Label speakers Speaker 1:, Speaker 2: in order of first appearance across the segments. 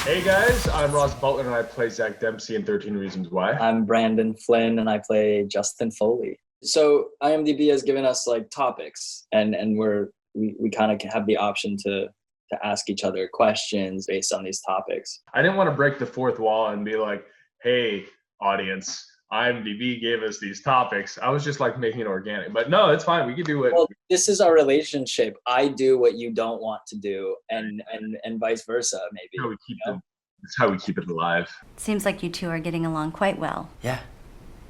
Speaker 1: Hey guys, I'm Ross Butler and I play Zach Dempsey in 13 Reasons Why.
Speaker 2: I'm Brandon Flynn and I play Justin Foley. So IMDb has given us like topics and we kind of have the option to ask each other questions based on these topics.
Speaker 1: I didn't want to break the fourth wall and be like, hey, audience, IMDb gave us these topics. I was just like making it organic, but no, it's fine. We could do it.
Speaker 2: Well, this is our relationship. I do what you don't want to do and vice versa, maybe.
Speaker 1: That's how we keep it alive.
Speaker 3: Seems like you two are getting along quite well.
Speaker 4: Yeah,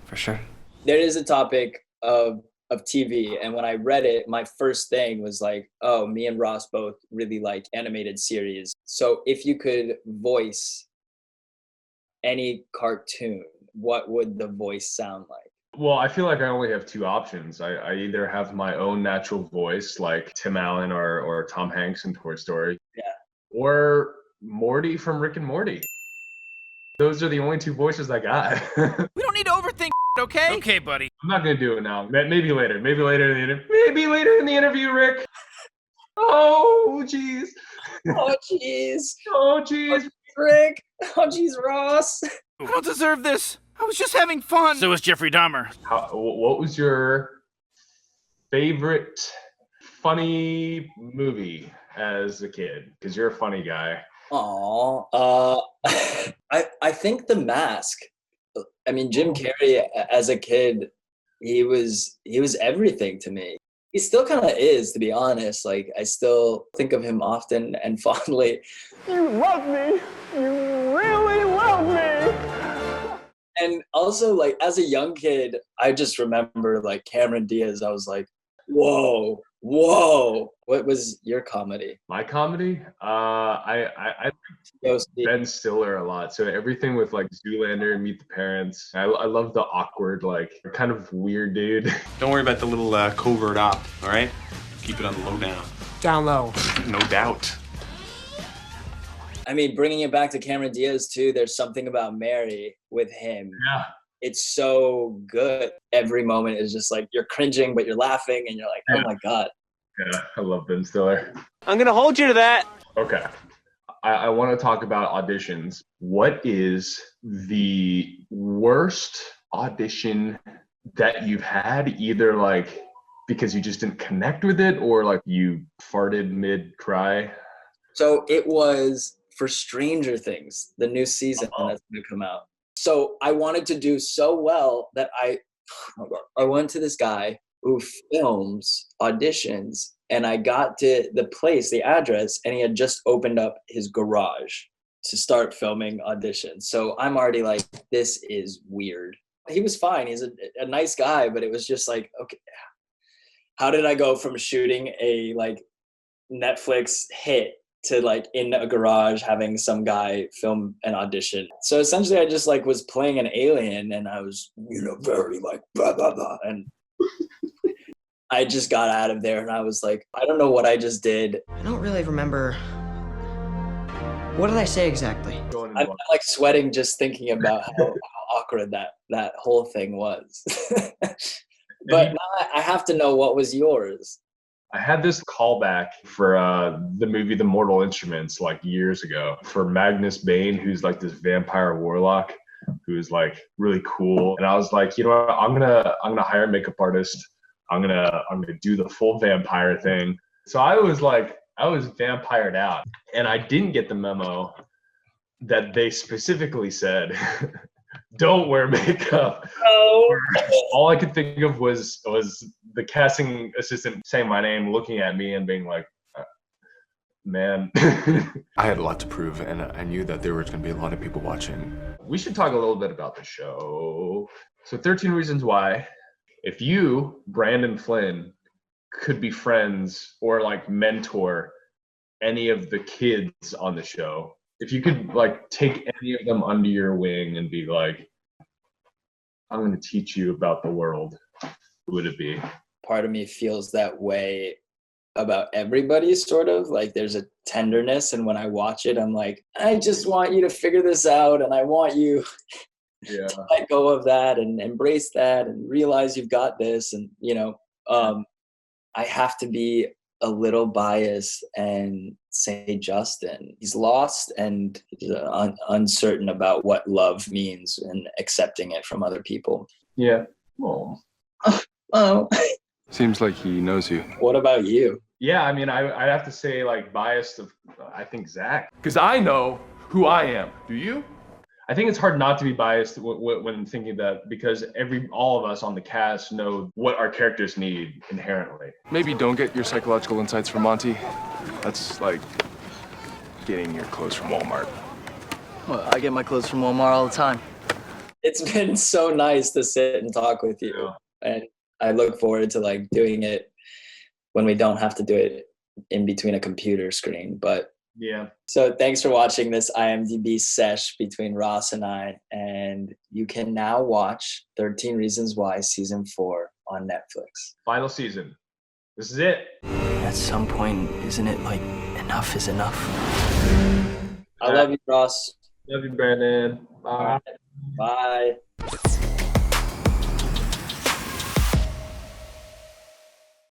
Speaker 4: for sure.
Speaker 2: There is a topic of TV, and when I read it, my first thing was like, oh, me and Ross both really like animated series. So if you could voice any cartoon, what would the voice sound like?
Speaker 1: Well, I feel like I only have two options. I either have my own natural voice, like Tim Allen or Tom Hanks in Toy Story.
Speaker 2: Yeah.
Speaker 1: Or Morty from Rick and Morty. Those are the only two voices I got.
Speaker 5: We don't need to overthink, okay? Okay, buddy.
Speaker 1: I'm not gonna do it now. Maybe later. Maybe later in the interview. Maybe later in the interview, Rick. Oh, jeez.
Speaker 2: Oh, jeez.
Speaker 1: Oh, jeez.
Speaker 2: Rick. Oh, jeez, Ross.
Speaker 5: I don't deserve this. I was just having fun. So was Jeffrey Dahmer.
Speaker 1: What was your favorite funny movie as a kid? Because you're a funny guy.
Speaker 2: Aw, I think The Mask. I mean, Jim Carrey as a kid, he was everything to me. He still kind of is, to be honest. Like, I still think of him often and fondly.
Speaker 6: You love me. You really love me.
Speaker 2: And also, like, as a young kid, I just remember, like, Cameron Diaz. I was like, whoa. What was your comedy?
Speaker 1: My comedy? I Ben Stiller a lot. So everything with like Zoolander, Meet the Parents. I love the awkward, like kind of weird dude.
Speaker 7: Don't worry about the little covert op, all right? Keep it on the low down.
Speaker 6: Down low.
Speaker 7: No doubt.
Speaker 2: I mean, bringing it back to Cameron Diaz too, there's something about Mary with him.
Speaker 1: Yeah.
Speaker 2: It's so good. Every moment is just like you're cringing, but you're laughing and you're like, oh my God.
Speaker 1: Yeah, I love Ben Stiller.
Speaker 6: I'm going to hold you to that.
Speaker 1: Okay. I want to talk about auditions. What is the worst audition that you've had, either like because you just didn't connect with it or like you farted mid-cry?
Speaker 2: So it was for Stranger Things, the new season that's going to come out. So I wanted to do so well that I went to this guy who films auditions, and I got to the place, the address, and he had just opened up his garage to start filming auditions. So I'm already like, this is weird. He was fine. He's a nice guy, but it was just like, okay, how did I go from shooting a like Netflix hit to like in a garage having some guy film an audition? So essentially I just like was playing an alien and I was, very like blah, blah, blah. And I just got out of there and I was like, I don't know what I just did.
Speaker 4: I don't really remember. What did I say exactly?
Speaker 2: I'm like sweating just thinking about how awkward that whole thing was. But now I have to know, what was yours?
Speaker 1: I had this callback for the movie The Mortal Instruments like years ago for Magnus Bane, who's like this vampire warlock who is like really cool. And I was like, you know what, I'm gonna hire a makeup artist. I'm gonna do the full vampire thing. So I was vampired out, and I didn't get the memo that they specifically said, don't wear makeup.
Speaker 2: Oh.
Speaker 1: All I could think of was the casting assistant saying my name, looking at me and being like, man.
Speaker 8: I had a lot to prove, and I knew that there was going to be a lot of people watching.
Speaker 1: We should talk a little bit about the show. So 13 Reasons Why. If you, Brandon Flynn, could be friends or like mentor any of the kids on the show, if you could like take any of them under your wing and be like, I'm going to teach you about the world, who would it be?
Speaker 2: Part of me feels that way about everybody, sort of. Like there's a tenderness, and when I watch it, I'm like, I just want you to figure this out, and I want you to let go of that and embrace that and realize you've got this. And, I have to be a little biased and say Justin. He's lost and he's uncertain about what love means and accepting it from other people.
Speaker 1: Yeah. Oh.
Speaker 2: Oh.
Speaker 8: Seems like he knows you.
Speaker 2: What about you?
Speaker 1: Yeah, I mean, I'd have to say, like, biased of, I think, Zach.
Speaker 9: Because I know who I am. Do you?
Speaker 1: I think it's hard not to be biased when thinking that, because all of us on the cast know what our characters need inherently.
Speaker 8: Maybe don't get your psychological insights from Monty. That's like getting your clothes from Walmart.
Speaker 4: Well, I get my clothes from Walmart all the time.
Speaker 2: It's been so nice to sit and talk with you. And I look forward to like doing it when we don't have to do it in between a computer screen. But
Speaker 1: yeah.
Speaker 2: So thanks for watching this IMDb sesh between Ross and I. And you can now watch 13 Reasons Why Season 4 on Netflix.
Speaker 1: Final season. This is it.
Speaker 4: At some point, isn't it like enough is enough?
Speaker 2: I love you, Ross.
Speaker 1: Love you, Brandon. Bye.
Speaker 2: Bye.